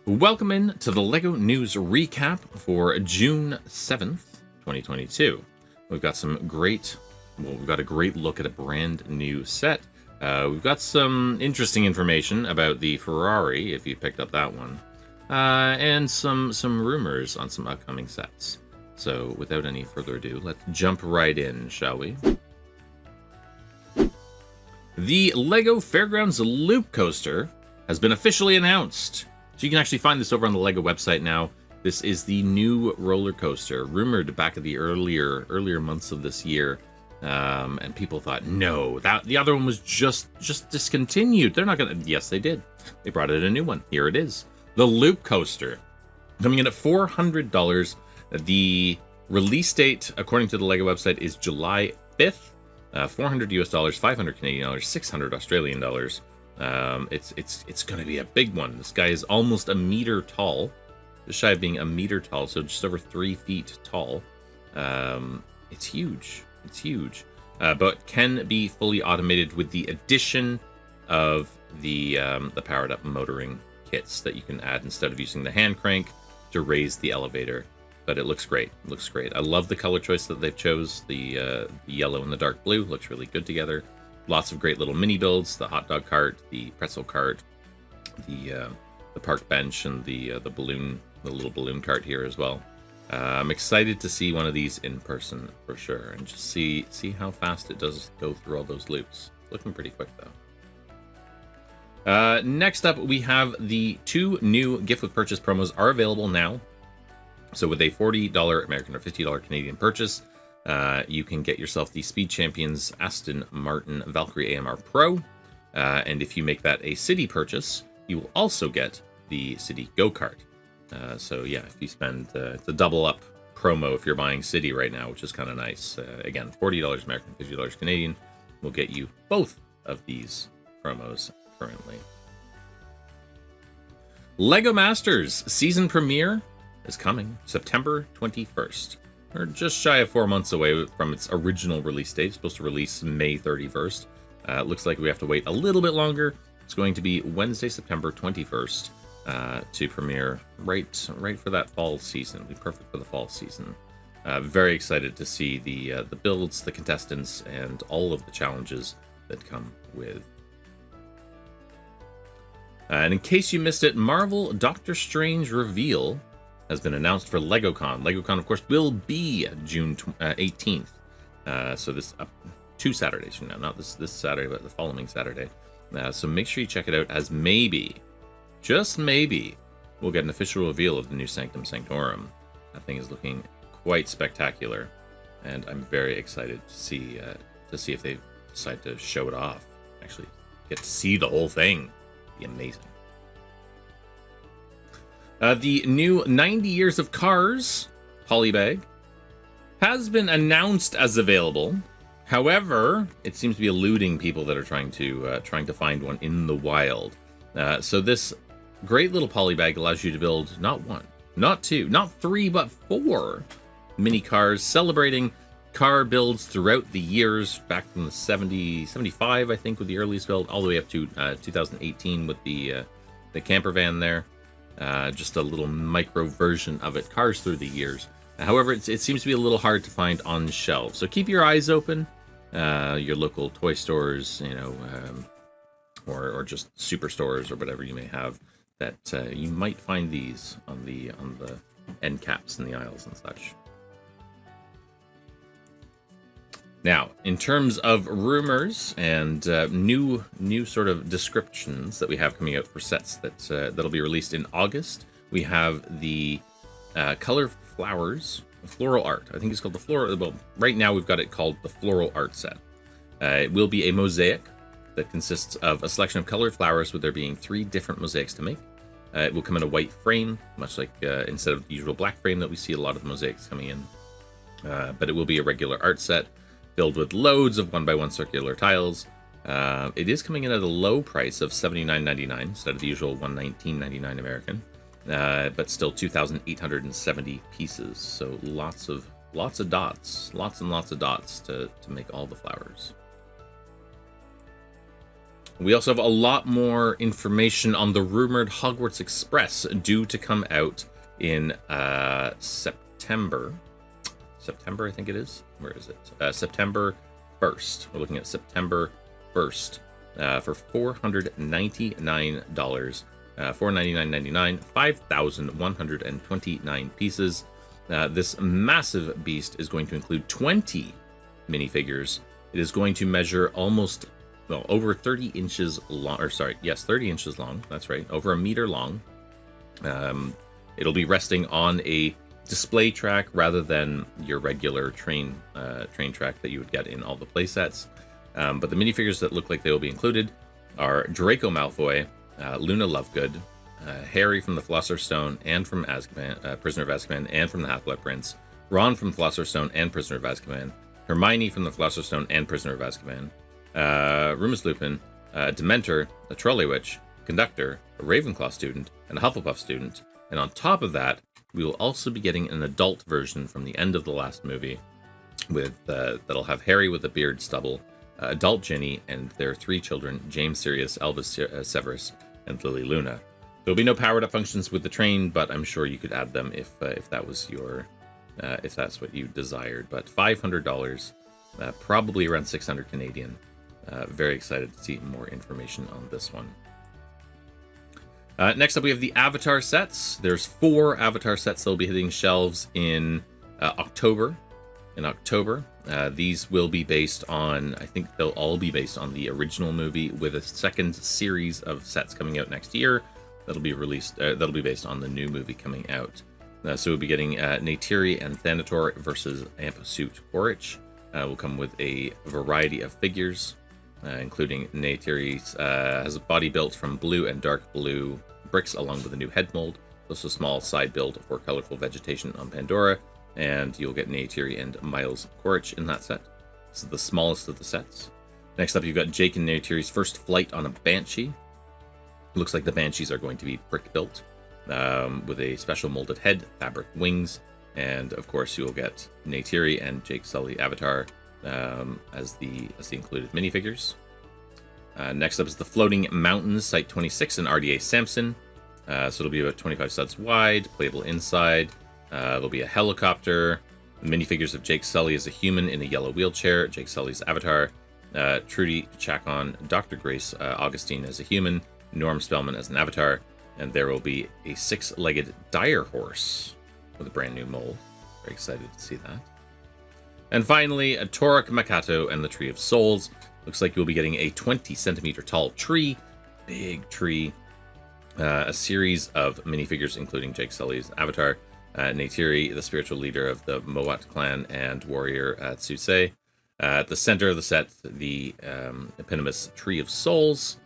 Welcome in to the LEGO News Recap for June 7th, 2022. We've got we've got a great look at a brand new set. We've got some interesting information about the Ferrari, if you picked up that one, and some rumors on some upcoming sets. So without any further ado, let's jump right in, shall we? The LEGO Fairgrounds Loop Coaster has been officially announced. So you can actually find this over on the LEGO website now. This is the new roller coaster, rumored back in the earlier months of this year. And people thought, no, the other one was just discontinued. They're not gonna. Yes, they did. They brought in a new one. Here it is, the Loop Coaster, coming in at $400. The release date, according to the LEGO website, is July 5th. $400 US, 500 Canadian dollars, 600 Australian dollars. It's going to be a big one. This guy is almost a meter tall, just shy of being a meter tall, so just over 3 feet tall. It's huge. It's huge, but can be fully automated with the addition of the powered up motoring kits that you can add instead of using the hand crank to raise the elevator. But it looks great. It looks great. I love the color choice that they've chose. The yellow and the dark blue looks really good together. Lots of great little mini builds: the hot dog cart, the pretzel cart, the park bench, and the little balloon cart here as well. I'm excited to see one of these in person for sure, and just see how fast it does go through all those loops. Looking pretty quick though. Next up, we have the 2 new gift with purchase promos are available now. So with a $40 American or $50 Canadian purchase, you can get yourself the Speed Champions Aston Martin Valkyrie AMR Pro. And if you make that a city purchase, you will also get the City Go-Kart. So yeah, if you spend, it's a double up promo if you're buying City right now, which is kind of nice. Again, $40 American, $50 Canadian will get you both of these promos currently. LEGO Masters season premiere is coming September 21st. We're just shy of 4 months away from its original release date. It's supposed to release May 31st. Looks like we have to wait a little bit longer. It's going to be Wednesday, September 21st to premiere right for that fall season. It'll be perfect for the fall season. Very excited to see the builds, the contestants, and all of the challenges that come with. And in case you missed it, Marvel Doctor Strange reveal has been announced for LegoCon. LegoCon, of course, will be June 18th. So this 2 Saturdays from now, not this Saturday, but the following Saturday. So make sure you check it out, as maybe, just maybe, we'll get an official reveal of the new Sanctum Sanctorum. That thing is looking quite spectacular, and I'm very excited to see if they decide to show it off. Actually, get to see the whole thing. It'd be amazing. The new 90 Years of Cars polybag has been announced as available. However, it seems to be eluding people that are trying to find one in the wild. So this great little polybag allows you to build not 1, not 2, not 3, but 4 mini cars, celebrating car builds throughout the years, back from the 75, I think, with the earliest build, all the way up to 2018 with the camper van there. Just a little micro version of it, cars through the years. However, it seems to be a little hard to find on shelves. So keep your eyes open. Your local toy stores, or just superstores or whatever you may have, that you might find these on the end caps in the aisles and such. Now, in terms of rumors and new sort of descriptions that we have coming out for sets that'll be released in August, we have the Color Flowers Floral Art. I think it's called the Floral. Well, right now we've got it called the Floral Art Set. It will be a mosaic that consists of a selection of colored flowers, with there being 3 different mosaics to make. It will come in a white frame, much like instead of the usual black frame that we see a lot of the mosaics coming in. But it will be a regular art set, filled with loads of 1x1 circular tiles. It is coming in at a low price of $79.99 instead of the usual $119.99 American, but still 2,870 pieces. So lots of dots, lots and lots of dots to make all the flowers. We also have a lot more information on the rumored Hogwarts Express due to come out in September. September, I think it is. Where is it? September 1st. We're looking at September 1st for $499. $499.99, 5,129 pieces. This massive beast is going to include 20 minifigures. It is going to measure over 30 inches long, 30 inches long. That's right, over a meter long. It'll be resting on a display track rather than your regular train track that you would get in all the play sets. But the minifigures that look like they will be included are Draco Malfoy, Luna Lovegood, Harry from the Philosopher's Stone and from Azkaban, Prisoner of Azkaban, and from the Half-Blood Prince, Ron from the Philosopher's Stone and Prisoner of Azkaban, Hermione from the Philosopher's Stone and Prisoner of Azkaban, Remus Lupin, Dementor, a Trolley Witch, Conductor, a Ravenclaw student, and a Hufflepuff student. And on top of that, we will also be getting an adult version from the end of the last movie with that'll have Harry with a beard stubble, adult Ginny, and their 3 children, James Sirius, Albus Severus, and Lily Luna. There'll be no powered up functions with the train, but I'm sure you could add them if that was your if that's what you desired. But $500, probably around 600 Canadian. Very excited to see more information on this one. Next up, we have the Avatar sets. There's 4 Avatar sets that will be hitting shelves in October. These will be based on, I think they'll all be based on the original movie, with a second series of sets coming out next year. That'll be released. That'll be based on the new movie coming out. So we'll be getting Neytiri and Thanator versus Ampsuit Quaritch. Will come with a variety of figures, including Neytiri has a body built from blue and dark blue bricks, along with a new head mold. Also, a small side build for colorful vegetation on Pandora, and you'll get Neytiri and Miles Quaritch in that set. This is the smallest of the sets. Next up, you've got Jake and Neytiri's first flight on a Banshee. Looks like the Banshees are going to be brick built, with a special molded head, fabric wings, and of course you'll get Neytiri and Jake Sully Avatar as the included minifigures. Next up is the Floating Mountains, Site 26 and RDA Samson. So it'll be about 25 studs wide, playable inside. There'll be a helicopter, minifigures of Jake Sully as a human in a yellow wheelchair, Jake Sully's Avatar, Trudy Chacon, Dr. Grace Augustine as a human, Norm Spellman as an Avatar, and there will be a 6-legged dire horse with a brand new mold. Very excited to see that. And finally, a Torok Makato and the Tree of Souls. Looks like you'll be getting a 20-centimeter tall tree, big tree, a series of minifigures including Jake Sully's Avatar, Neytiri, the spiritual leader of the Mowat clan and warrior Tsusei. At the center of the set, the eponymous Tree of Souls.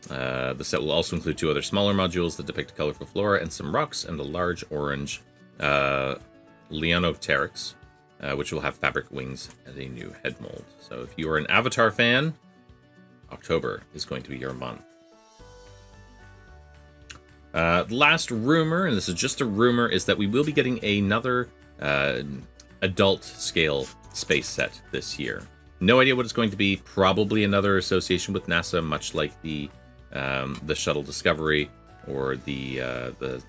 The set will also include 2 other smaller modules that depict colorful flora and some rocks, and a large orange Leonopteryx, which will have fabric wings and a new head mold. So if you are an Avatar fan, October is going to be your month. Last rumor, and this is just a rumor, is that we will be getting another adult scale space set this year. No idea what it's going to be. Probably another association with NASA, much like the Shuttle Discovery, or the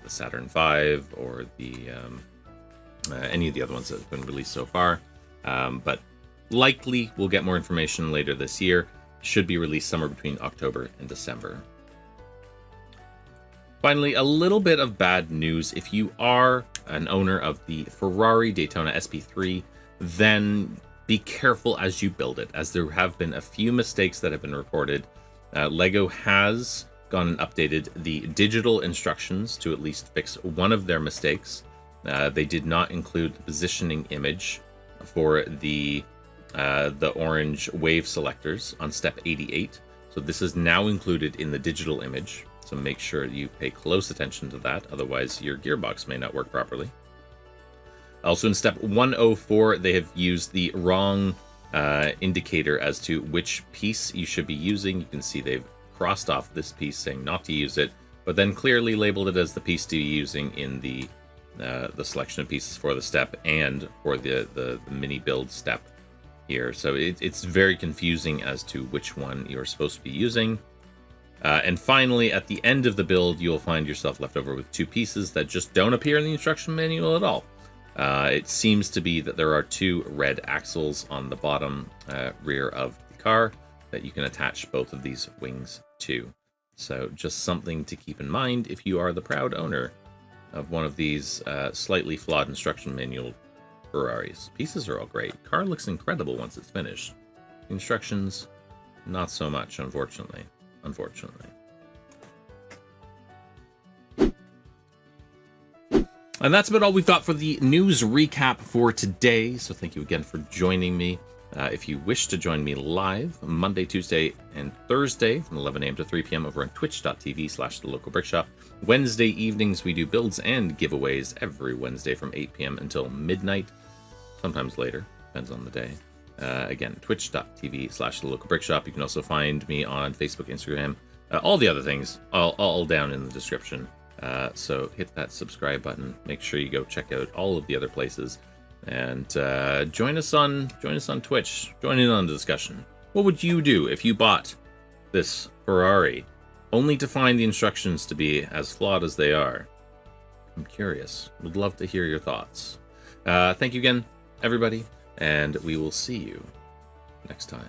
Saturn V, or the any of the other ones that have been released so far. But likely we'll get more information later this year. Should be released somewhere between October and December. Finally, a little bit of bad news. If you are an owner of the Ferrari Daytona SP3, then be careful as you build it, as there have been a few mistakes that have been reported. LEGO has gone and updated the digital instructions to at least fix one of their mistakes. They did not include the positioning image for the orange wave selectors on step 88. So this is now included in the digital image. So make sure you pay close attention to that. Otherwise, your gearbox may not work properly. Also in step 104, they have used the wrong indicator as to which piece you should be using. You can see they've crossed off this piece saying not to use it, but then clearly labeled it as the piece to be using in the selection of pieces for the step and for the mini build step here. So it's very confusing as to which one you're supposed to be using. And finally, at the end of the build, you'll find yourself left over with 2 pieces that just don't appear in the instruction manual at all. It seems to be that there are 2 red axles on the bottom rear of the car that you can attach both of these wings to. So just something to keep in mind if you are the proud owner of one of these slightly flawed instruction manual Ferraris. Pieces are all great. Car looks incredible once it's finished. Instructions, not so much, unfortunately. And that's about all we've got for the news recap for today. So thank you again for joining me. If you wish to join me live Monday, Tuesday, and Thursday from 11 a.m. to 3 p.m. over on twitch.tv/thelocalbrickshop. Wednesday evenings, we do builds and giveaways every Wednesday from 8 p.m. until midnight. Sometimes later, depends on the day. Again, twitch.tv/thelocalbrickshop. You can also find me on Facebook, Instagram, all the other things, all down in the description. So hit that subscribe button. Make sure you go check out all of the other places, and join us on Twitch. Join in on the discussion. What would you do if you bought this Ferrari, only to find the instructions to be as flawed as they are? I'm curious. Would love to hear your thoughts. Thank you again, everybody, and we will see you next time.